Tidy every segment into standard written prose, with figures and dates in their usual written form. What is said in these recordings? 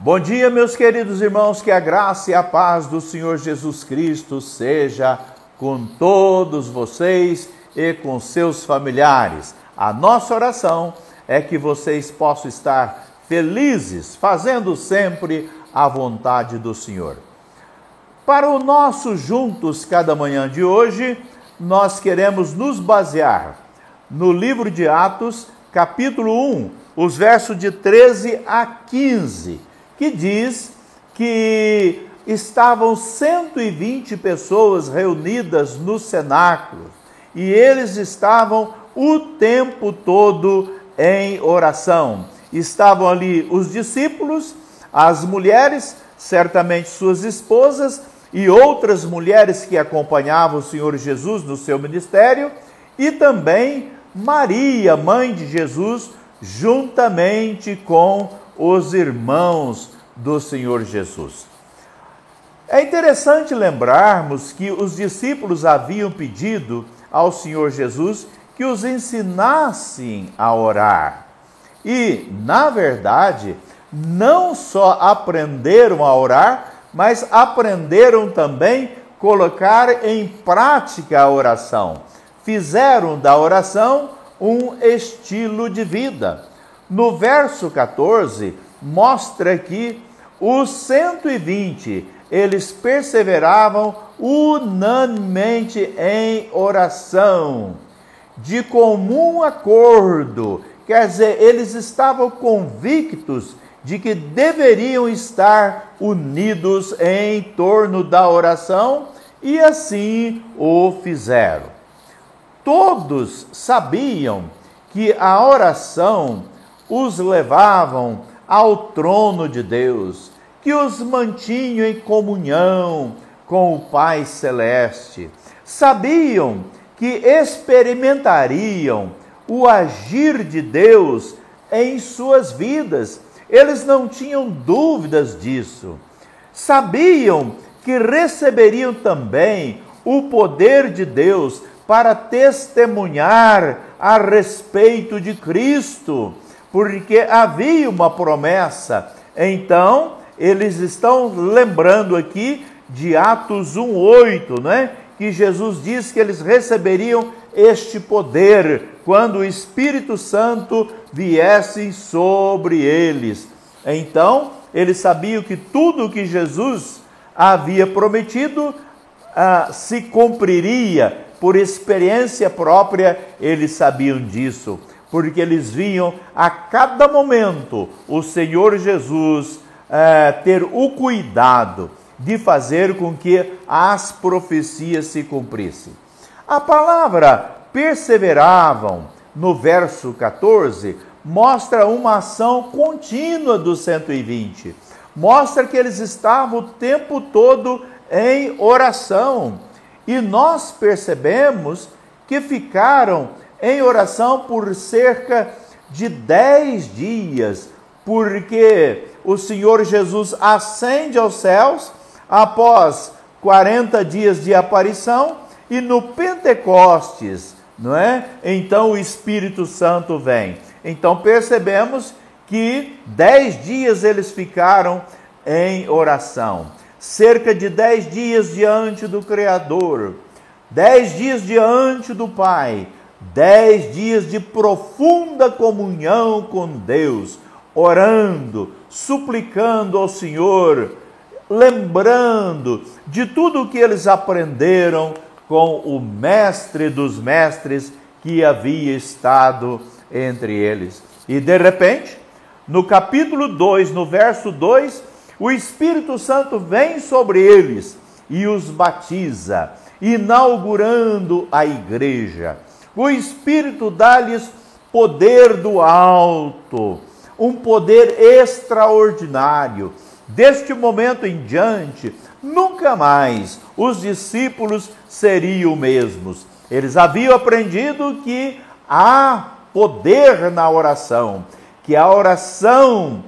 Bom dia, meus queridos irmãos, que a graça e a paz do Senhor Jesus Cristo seja com todos vocês e com seus familiares. A nossa oração é que vocês possam estar felizes, fazendo sempre a vontade do Senhor. Para o nosso Juntos Cada Manhã de hoje, nós queremos nos basear no livro de Atos, capítulo 1, os versos de 13 a 15, que diz que estavam 120 pessoas reunidas no cenáculo e eles estavam o tempo todo em oração. Estavam ali os discípulos, as mulheres, certamente suas esposas, e outras mulheres que acompanhavam o Senhor Jesus no seu ministério, e também Maria, mãe de Jesus, juntamente com os irmãos do Senhor Jesus. É interessante lembrarmos que os discípulos haviam pedido ao Senhor Jesus que os ensinassem a orar. E, na verdade, não só aprenderam a orar, mas aprenderam também colocar em prática a oração. Fizeram da oração um estilo de vida. No verso 14, mostra que os 120, eles perseveravam unanimemente em oração, de comum acordo. Quer dizer, eles estavam convictos de que deveriam estar unidos em torno da oração e assim o fizeram. Todos sabiam que a oração os levavam ao trono de Deus, que os mantinham em comunhão com o Pai Celeste. Sabiam que experimentariam o agir de Deus em suas vidas. Eles não tinham dúvidas disso. Sabiam que receberiam também o poder de Deus para testemunhar a respeito de Cristo, porque havia uma promessa. Então, eles estão lembrando aqui de Atos 1:8, né? Que Jesus diz que eles receberiam este poder quando o Espírito Santo viesse sobre eles. Então, eles sabiam que tudo o que Jesus havia prometido se cumpriria. Por experiência própria, eles sabiam disso, porque eles viam a cada momento o Senhor Jesus ter o cuidado de fazer com que as profecias se cumprissem. A palavra perseveravam, no verso 14, mostra uma ação contínua dos 120. Mostra que eles estavam o tempo todo em oração. E nós percebemos que ficaram em oração por cerca de 10 dias, porque o Senhor Jesus ascende aos céus após 40 dias de aparição e no Pentecostes, não é? Então o Espírito Santo vem. Então percebemos que 10 dias eles ficaram em oração. Cerca de 10 dias diante do Criador, 10 dias diante do Pai, 10 dias de profunda comunhão com Deus, orando, suplicando ao Senhor, lembrando de tudo o que eles aprenderam com o Mestre dos Mestres que havia estado entre eles. E de repente, no capítulo 2, no verso 2, o Espírito Santo vem sobre eles e os batiza, inaugurando a igreja. O Espírito dá-lhes poder do alto, um poder extraordinário. Deste momento em diante, nunca mais os discípulos seriam mesmos. Eles haviam aprendido que há poder na oração, que a oração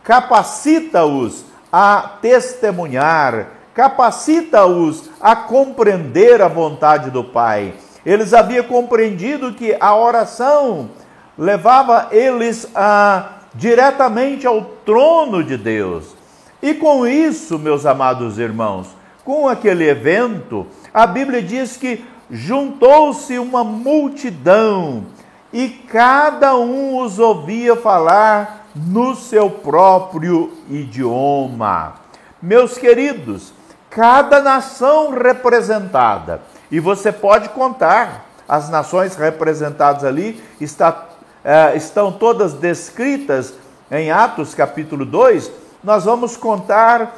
capacita-os a testemunhar, capacita-os a compreender a vontade do Pai. Eles haviam compreendido que a oração levava eles a diretamente ao trono de Deus. E com isso, meus amados irmãos, com aquele evento, a Bíblia diz que juntou-se uma multidão e cada um os ouvia falar no seu próprio idioma. Meus queridos, cada nação representada, e você pode contar, as nações representadas ali estão todas descritas em Atos capítulo 2, nós vamos contar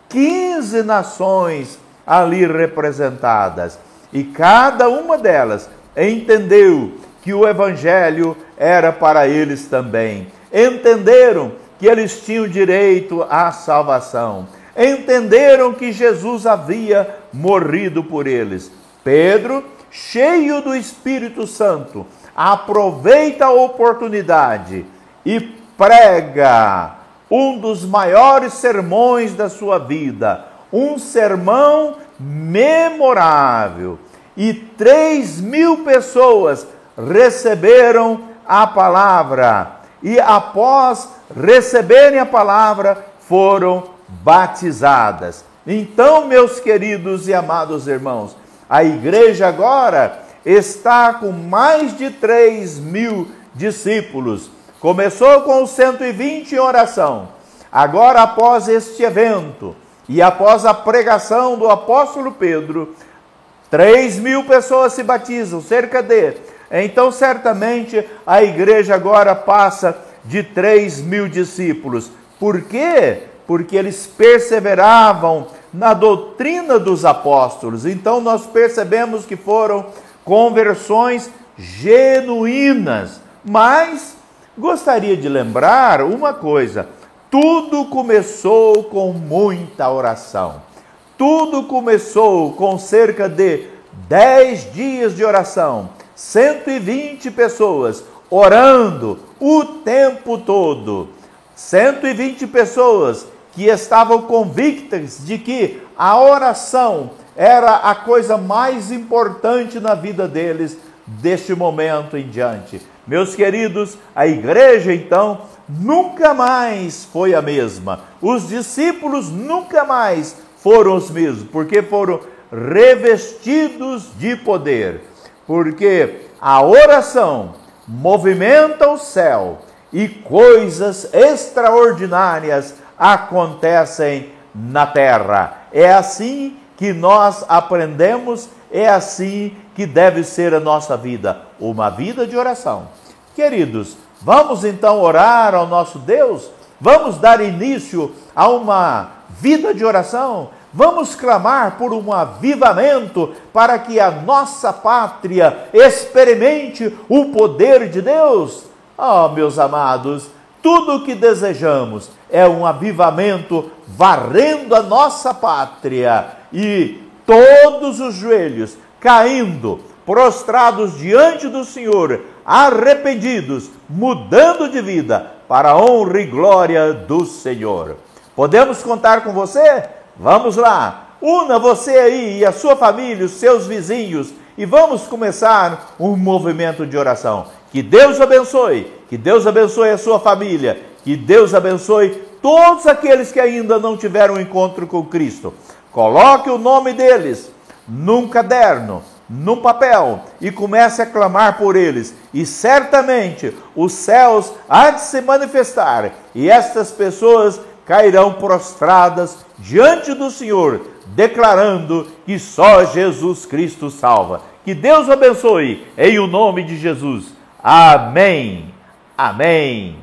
15 nações ali representadas, e cada uma delas entendeu que o evangelho era para eles também. Entenderam que eles tinham direito à salvação. Entenderam que Jesus havia morrido por eles. Pedro, cheio do Espírito Santo, aproveita a oportunidade e prega um dos maiores sermões da sua vida, um sermão memorável. E 3.000 pessoas receberam a palavra. E após receberem a palavra, foram batizadas. Então, meus queridos e amados irmãos, a igreja agora está com mais de 3.000 discípulos. Começou com os 120 em oração. Agora, após este evento e após a pregação do apóstolo Pedro, 3.000 pessoas se batizam, cerca de. Então, certamente, a igreja agora passa de 3.000 discípulos. Por quê? Porque eles perseveravam na doutrina dos apóstolos. Então, nós percebemos que foram conversões genuínas. Mas, gostaria de lembrar uma coisa: tudo começou com muita oração. Tudo começou com cerca de 10 dias de oração. 120 pessoas orando o tempo todo. 120 pessoas que estavam convictas de que a oração era a coisa mais importante na vida deles deste momento em diante. Meus queridos, a igreja então nunca mais foi a mesma. Os discípulos nunca mais foram os mesmos, porque foram revestidos de poder. Porque a oração movimenta o céu e coisas extraordinárias acontecem na terra. É assim que nós aprendemos, é assim que deve ser a nossa vida, uma vida de oração. Queridos, vamos então orar ao nosso Deus? Vamos dar início a uma vida de oração? Vamos clamar por um avivamento para que a nossa pátria experimente o poder de Deus? Oh, meus amados, tudo o que desejamos é um avivamento varrendo a nossa pátria e todos os joelhos caindo, prostrados diante do Senhor, arrependidos, mudando de vida para a honra e glória do Senhor. Podemos contar com você? Vamos lá, una você aí e a sua família, os seus vizinhos, e vamos começar um movimento de oração. Que Deus abençoe a sua família, que Deus abençoe todos aqueles que ainda não tiveram um encontro com Cristo. Coloque o nome deles num caderno, num papel, e comece a clamar por eles, e certamente os céus há de se manifestar, e estas pessoas cairão prostradas diante do Senhor, declarando que só Jesus Cristo salva. Que Deus abençoe, em o nome de Jesus. Amém. Amém.